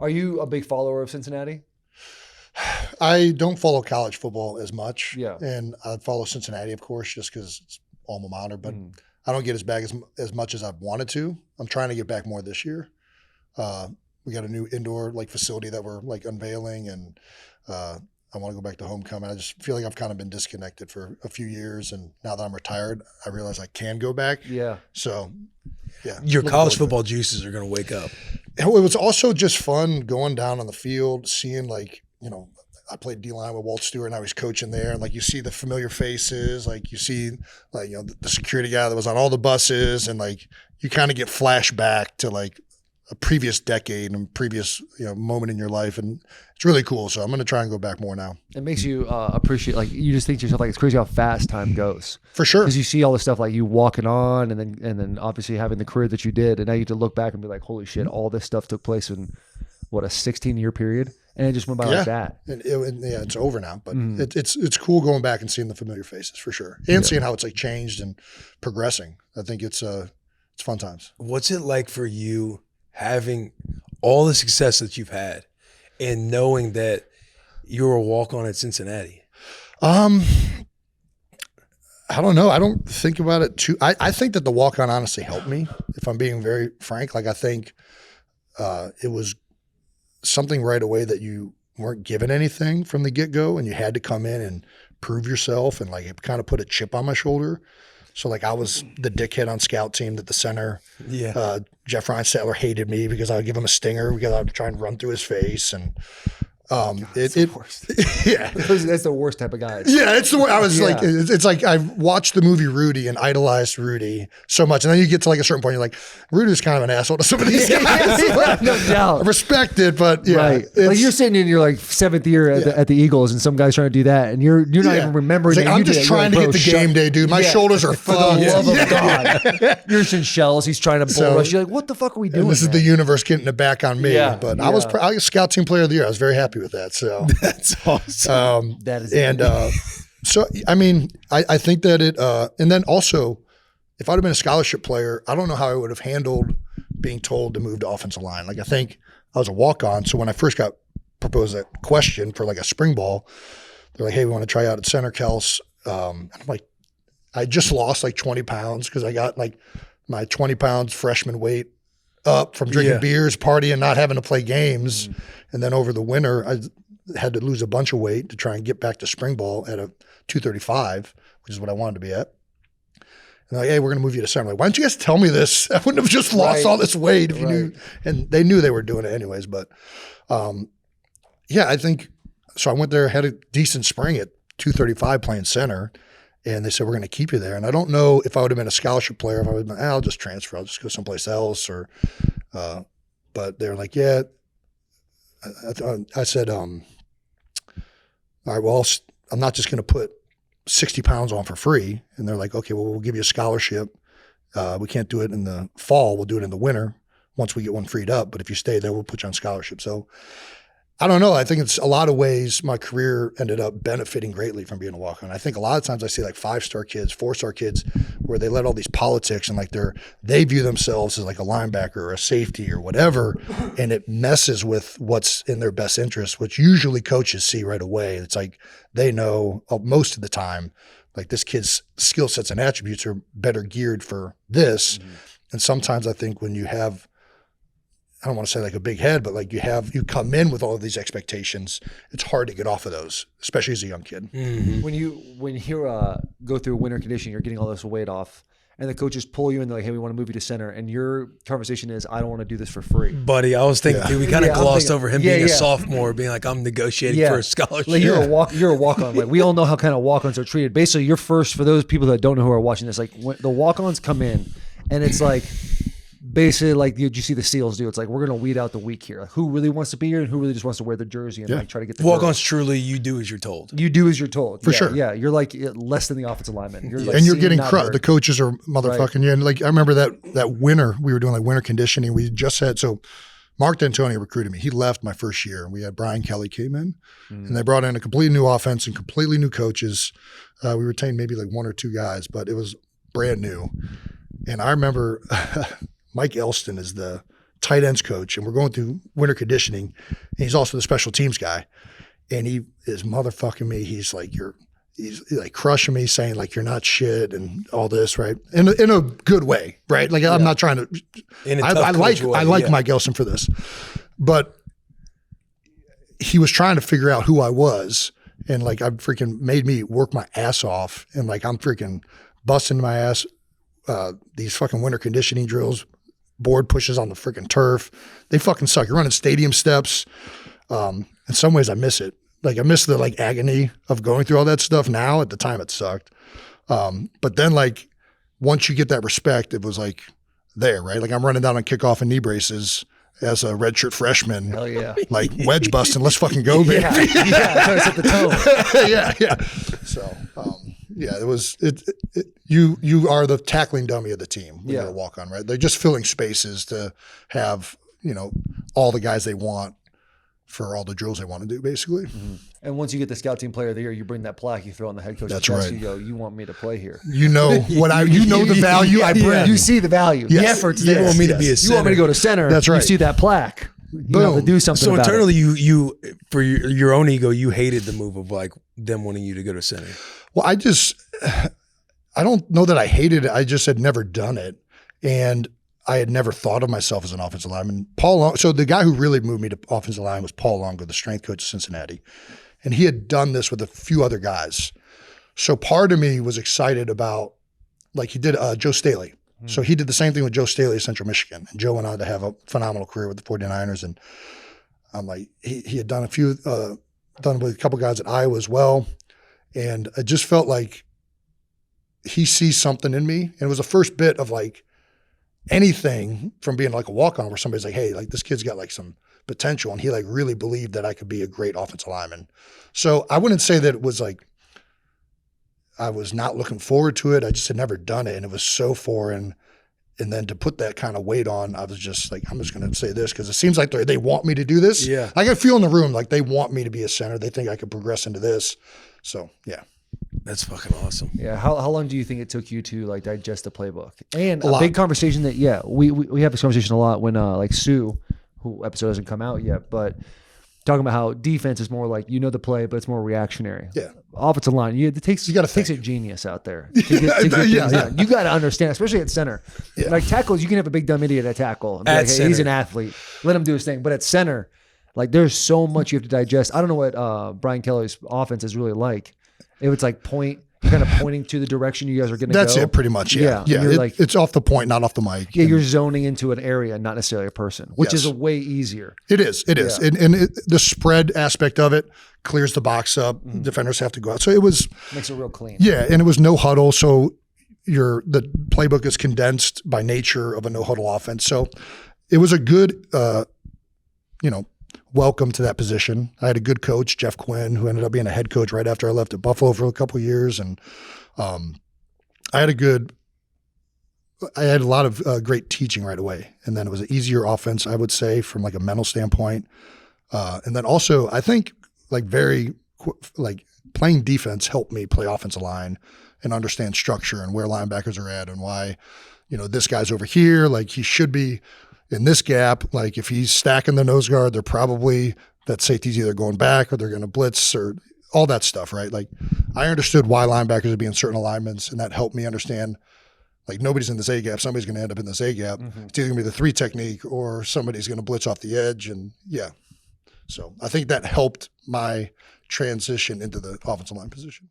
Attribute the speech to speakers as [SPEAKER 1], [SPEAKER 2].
[SPEAKER 1] Are you a big follower of Cincinnati?
[SPEAKER 2] I don't follow college football as much.
[SPEAKER 1] Yeah.
[SPEAKER 2] And I follow Cincinnati, of course, just because it's alma mater, but I don't get back as much as I've wanted to. I'm trying to get back more this year. We got a new indoor facility that we're unveiling, and I want to go back to homecoming. I just feel like I've kind of been disconnected for a few years, and now that I'm retired, I realize I can go back.
[SPEAKER 1] Yeah.
[SPEAKER 2] So, yeah.
[SPEAKER 3] Your college football juices are going to wake up.
[SPEAKER 2] It was also just fun going down on the field, seeing I played D-line with Walt Stewart, and I was coaching there, and you see the familiar faces, you see the security guy that was on all the buses, and you kind of get flashback to a previous decade and previous moment in your life, and it's really cool. So I'm going to try and go back more now.
[SPEAKER 1] It makes you appreciate, you just think to yourself, it's crazy how fast time goes.
[SPEAKER 2] For sure.
[SPEAKER 1] Because you see all the stuff you walking on, and then obviously having the career that you did, and now you get to look back and be like, holy shit, all this stuff took place in a 16-year period, and it just went by like that.
[SPEAKER 2] And it's over now, but it's cool going back and seeing the familiar faces for sure, and seeing how it's changed and progressing. I think it's fun times.
[SPEAKER 3] What's it like for you having all the success that you've had and knowing that you're a walk-on at Cincinnati?
[SPEAKER 2] I don't know. I don't think about it too. I think that the walk-on honestly helped me, if I'm being very frank. I think it was something right away that you weren't given anything from the get-go, and you had to come in and prove yourself, and it kind of put a chip on my shoulder. So I was the dickhead on scout team that the center, Jeff Reinstettler hated me because I would give him a stinger because I would try and run through his face, and
[SPEAKER 1] that's the worst.
[SPEAKER 2] Yeah,
[SPEAKER 1] that's the worst type of guy.
[SPEAKER 2] Yeah, it's the way I was it's I watched the movie Rudy and idolized Rudy so much, and then you get to a certain point, you're like, Rudy's kind of an asshole to some of these guys.
[SPEAKER 1] No doubt.
[SPEAKER 2] I respect it, but yeah,
[SPEAKER 1] right. You're sitting in your seventh year at the Eagles, and some guy's trying to do that, and you're not even remembering.
[SPEAKER 2] It's I'm just trying to get the game day, dude. My shoulders are
[SPEAKER 1] for the love of God. You're in shells. He's trying to bull rush. You're like, what the fuck are we doing?
[SPEAKER 2] This is the universe getting it back on me.
[SPEAKER 1] Yeah.
[SPEAKER 2] But I was scout team player of the year. I was very happy with that. So
[SPEAKER 3] that's awesome.
[SPEAKER 1] That is,
[SPEAKER 2] so I mean, I think that it, and then also, if I'd have been a scholarship player, I don't know how I would have handled being told to move to offensive line. I think I was a walk-on, so when I first got proposed that question for a spring ball, they're like, "Hey, we want to try out at center, Kelce." I'm like, I just lost 20 pounds because I got my 20 pounds freshman weight up from drinking beers, partying, not having to play games, and then over the winter I had to lose a bunch of weight to try and get back to spring ball at a 235, which is what I wanted to be at. And they're like, "Hey, we're going to move you to center." I'm like, why didn't you guys tell me this? I wouldn't have just lost all this weight if you knew. And they knew they were doing it anyways. But I think so. I went there, had a decent spring at 235 playing center, and they said, "We're going to keep you there." And I don't know if I would have been a scholarship player, if I would have been, I'll just transfer, I'll just go someplace else, or. But they're like, "Yeah." I said, all right, well, I'm not just going to put 60 pounds on for free. And they're like, "Okay, well, we'll give you a scholarship. We can't do it in the fall. We'll do it in the winter once we get one freed up. But if you stay there, we'll put you on scholarship." So I don't know. I think it's a lot of ways my career ended up benefiting greatly from being a walk-on. I think a lot of times I see 5-star kids, 4-star kids where they let all these politics and they view themselves as a linebacker or a safety or whatever, and it messes with what's in their best interest, which usually coaches see right away. It's they know most of the time, this kid's skill sets and attributes are better geared for this. Mm-hmm. And sometimes I think when you have, I don't want to say a big head, but you come in with all of these expectations, it's hard to get off of those, especially as a young kid.
[SPEAKER 1] Mm-hmm. When you go through winter conditioning, you're getting all this weight off, and the coaches pull you and they're like, "Hey, we want to move you to center," and your conversation is, "I don't want to do this for free."
[SPEAKER 3] Buddy, I was thinking, dude, we kind of glossed over him being a sophomore, being like, "I'm negotiating for a scholarship."
[SPEAKER 1] You're a walk-on. We all know how kind of walk-ons are treated. Basically, you're first, for those people that don't know who are watching this, when the walk-ons come in, and it's basically did you see the SEALs do? It's we're going to weed out the weak here. Who really wants to be here and who really just wants to wear the jersey and try to get the
[SPEAKER 3] walk-ons. Truly, you do as you're told.
[SPEAKER 1] You do as you're told.
[SPEAKER 2] For sure.
[SPEAKER 1] Yeah, you're less than the offensive lineman. You're
[SPEAKER 2] and you're getting crushed. The coaches are motherfucking you. And I remember that winter, we were doing winter conditioning. We just had, so Mark D'Antoni recruited me. He left my first year. We had Brian Kelly came in, and they brought in a completely new offense and completely new coaches. We retained maybe 1 or 2 guys, but it was brand new. And I remember Mike Elston is the tight ends coach, and we're going through winter conditioning, and he's also the special teams guy, and he is motherfucking me. He's like, he's like crushing me, saying like, you're not shit and all this, right? In a good way, right? Like I'm not trying to. I like Mike Elson for this, but he was trying to figure out who I was, and like I freaking made me work my ass off, and like I'm freaking busting my ass. These fucking winter conditioning drills, board pushes on the freaking turf, they fucking suck. You're running stadium steps. In some ways, I miss it. Like I miss the like agony of going through all that stuff now. At the time it sucked. But then like once you get that respect, it was like there, right? Like I'm running down on kickoff and knee braces as a redshirt freshman.
[SPEAKER 1] Hell yeah.
[SPEAKER 2] Like wedge busting. Let's fucking go, baby.
[SPEAKER 1] Yeah, trying to set the tone.
[SPEAKER 2] yeah. So yeah, it was you are the tackling dummy of the team when you're a walk on, right? They're just filling spaces to have, all the guys they want for all the drills they want to do, basically.
[SPEAKER 1] Mm-hmm. And once you get the scout team player of the year, you bring that plaque, you throw on the head coach's
[SPEAKER 2] That's
[SPEAKER 1] chest,
[SPEAKER 2] right.
[SPEAKER 1] you go, you want me to play here.
[SPEAKER 2] You know the value I bring.
[SPEAKER 1] You see the value.
[SPEAKER 2] Yes.
[SPEAKER 1] The effort's
[SPEAKER 2] Yes.
[SPEAKER 1] there.
[SPEAKER 3] You want me to be a center.
[SPEAKER 1] You want me to go to center.
[SPEAKER 2] That's right.
[SPEAKER 1] You see that plaque. You have to do something
[SPEAKER 3] So
[SPEAKER 1] about
[SPEAKER 3] internally,
[SPEAKER 1] it.
[SPEAKER 3] you for your own ego, you hated the move of like them wanting you to go to center.
[SPEAKER 2] Well, I don't know that I hated it. I just had never done it. And I had never thought of myself as an offensive lineman. So the guy who really moved me to offensive line was Paul Longo, the strength coach of Cincinnati. And he had done this with a few other guys. So part of me was excited about, like he did Joe Staley. So he did the same thing with Joe Staley at Central Michigan. And Joe went on to have a phenomenal career with the 49ers. And I'm like, he had done done with a couple guys at Iowa as well. And I just felt like he sees something in me. And it was the first bit of like anything from being like a walk-on where somebody's like, hey, like this kid's got like some potential. And he like really believed that I could be a great offensive lineman. So I wouldn't say that it was like, I was not looking forward to it. I just had never done it. And it was so foreign. And then to put that kind of weight on, I was just like, I'm just going to say this because it seems like they want me to do this.
[SPEAKER 3] Yeah.
[SPEAKER 2] I can feel in the room like they want me to be a center. They think I could progress into this. So, yeah.
[SPEAKER 3] That's fucking awesome.
[SPEAKER 1] Yeah. How long do you think it took you to like digest the playbook? And
[SPEAKER 2] A
[SPEAKER 1] a big
[SPEAKER 2] lot.
[SPEAKER 1] conversation that, we have this conversation a lot when like Sue, who episode hasn't come out yet, but talking about how defense is more like, the play, but it's more reactionary.
[SPEAKER 2] Yeah.
[SPEAKER 1] Offensive line, it takes a genius out there to get things done. You got to understand, especially at center.
[SPEAKER 2] Yeah.
[SPEAKER 1] Like tackles, you can have a big dumb idiot at tackle. And be
[SPEAKER 3] At
[SPEAKER 1] like, hey, he's
[SPEAKER 3] center.
[SPEAKER 1] an athlete. Let him do his thing. But at center, like there's so much you have to digest. I don't know what Brian Kelly's offense is really like. If it's like kind of pointing to the direction you guys are going to go.
[SPEAKER 2] That's it pretty much. Yeah.
[SPEAKER 1] Yeah. You're like,
[SPEAKER 2] it's off the point, not off the mic.
[SPEAKER 1] you're zoning into an area, not necessarily a person, which is a way easier.
[SPEAKER 2] It is. It is. And the spread aspect of it clears the box up. Defenders have to go out. So it was.
[SPEAKER 1] Makes it real clean.
[SPEAKER 2] Yeah. And it was no huddle. So the playbook is condensed by nature of a no huddle offense. So it was a good, welcome to that position. I had a good coach, Jeff Quinn, who ended up being a head coach right after I left at Buffalo for a couple of years. And I had a lot of great teaching right away. And then it was an easier offense, I would say, from like a mental standpoint. And then also, I think playing defense helped me play offensive line and understand structure and where linebackers are at and why, this guy's over here, like he should be in this gap. Like if he's stacking the nose guard, they're probably that safety's either going back or they're going to blitz or all that stuff, right? Like I understood why linebackers would be in certain alignments, and that helped me understand like nobody's in this A gap. Somebody's going to end up in this A gap. It's either going to be the 3 technique or somebody's going to blitz off the edge. And so I think that helped my transition into the offensive line position.